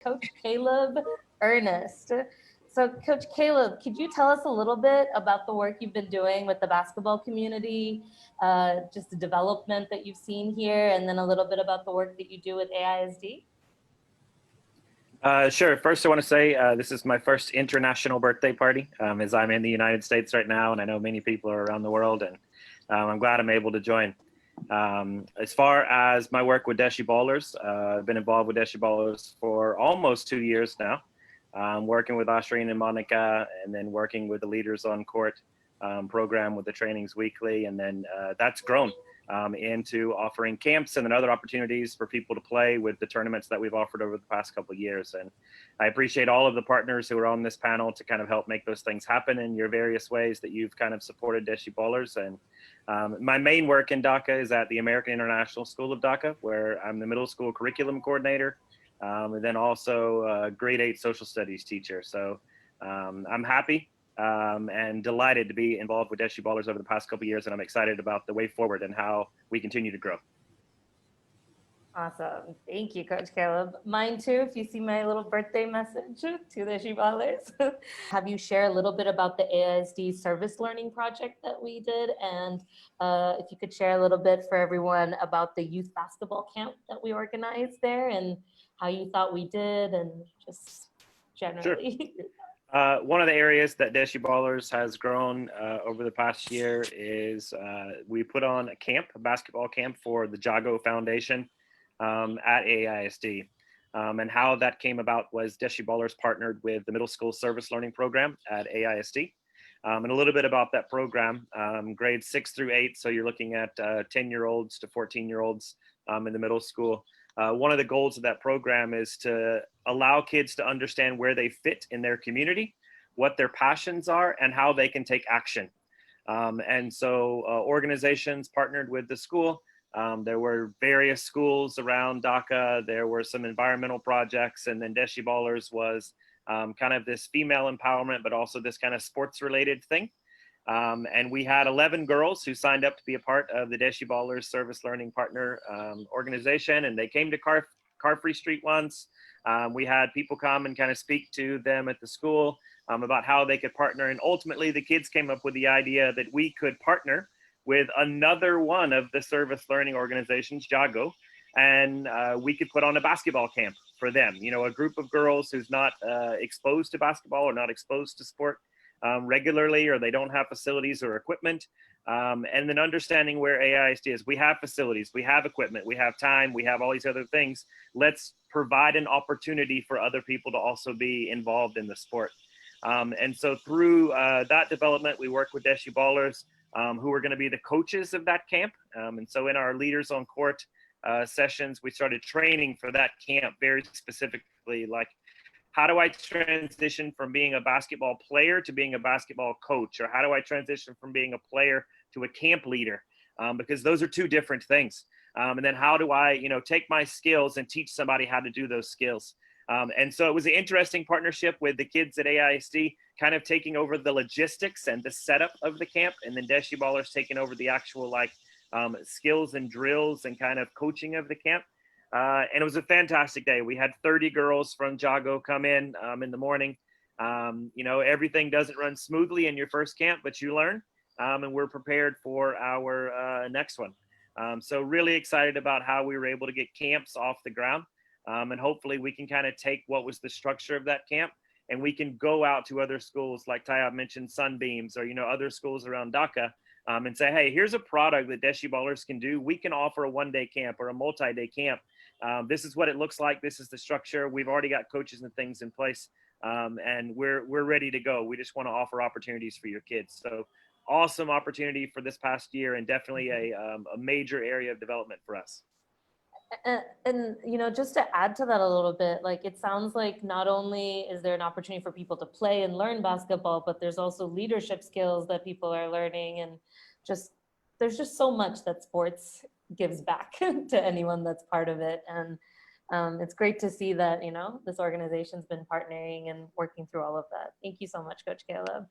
Coach Caleb Earnest. So Coach Caleb, could you tell us a little bit about the work you've been doing with the basketball community, just the development that you've seen here, and then a little bit about the work that you do with AISD? Sure. First, I want to say this is my first international birthday party, as I'm in the United States right now, and I know many people are around the world, and I'm glad I'm able to join. As far as my work with Deshi Ballers, I've been involved with Deshi Ballers for almost 2 years now, working with Ashreen and Monica, and then working with the Leaders on Court program with the trainings weekly, and then that's grown into offering camps and then other opportunities for people to play with the tournaments that we've offered over the past couple of years. And I appreciate all of the partners who are on this panel to kind of help make those things happen in your various ways that you've kind of supported Deshi Ballers. And my main work in Dhaka is at the American International School of Dhaka, where I'm the middle school curriculum coordinator, and then also a grade 8 social studies teacher. So I'm happy and delighted to be involved with Deshi Ballers over the past couple of years, and I'm excited about the way forward and how we continue to grow. Awesome. Thank you, Coach Caleb. Mine too, if you see my little birthday message to the Deshi Ballers. Have you share a little bit about the AISD service learning project that we did? And if you could share a little bit for everyone about the youth basketball camp that we organized there and how you thought we did and just generally. Sure. One of the areas that Deshi Ballers has grown over the past year is we put on a basketball camp for the Jago Foundation at AISD. And how that came about was Deshi Ballers partnered with the Middle School Service Learning Program at AISD. And a little bit about that program, grades 6 through 8. So you're looking at 10-year-olds to 14-year-olds in the middle school. One of the goals of that program is to allow kids to understand where they fit in their community, what their passions are, and how they can take action. And so organizations partnered with the school. There were various schools around Dhaka. There were some environmental projects, and then Deshi Ballers was kind of this female empowerment, but also this kind of sports related thing. And we had 11 girls who signed up to be a part of the Deshi Ballers Service Learning Partner organization, and they came to Car Free Street once. We had people come and kind of speak to them at the school about how they could partner, and ultimately the kids came up with the idea that we could partner with another one of the service learning organizations, Jago, and we could put on a basketball camp for them. You know, a group of girls who's not exposed to basketball or not exposed to sport regularly, or they don't have facilities or equipment, and then understanding where AISD is. We have facilities, we have equipment, we have time, we have all these other things. Let's provide an opportunity for other people to also be involved in the sport. And so through that development, we work with Deshi Ballers, who are going to be the coaches of that camp. And so in our Leaders on Court sessions, we started training for that camp very specifically, like, how do I transition from being a basketball player to being a basketball coach? Or how do I transition from being a player to a camp leader? Because those are two different things. And then how do I, take my skills and teach somebody how to do those skills? And so it was an interesting partnership with the kids at AISD, kind of taking over the logistics and the setup of the camp, and then Deshi Ballers taking over the actual skills and drills and kind of coaching of the camp. And it was a fantastic day. We had 30 girls from Jago come in the morning. Everything doesn't run smoothly in your first camp, but you learn, and we're prepared for our next one. So really excited about how we were able to get camps off the ground. And hopefully we can kind of take what was the structure of that camp, and we can go out to other schools like Tayab mentioned, Sunbeams, or other schools around Dhaka, and say, hey, here's a product that Deshi Ballers can do. We can offer a one-day camp or a multi-day camp. This is what it looks like. This is the structure. We've already got coaches and things in place, and we're ready to go. We just want to offer opportunities for your kids. So awesome opportunity for this past year, and definitely a major area of development for us. And just to add to that a little bit, it sounds like not only is there an opportunity for people to play and learn basketball, but there's also leadership skills that people are learning, and there's just so much that sports gives back to anyone that's part of it. And it's great to see that this organization's been partnering and working through all of that. Thank you so much, Coach Caleb.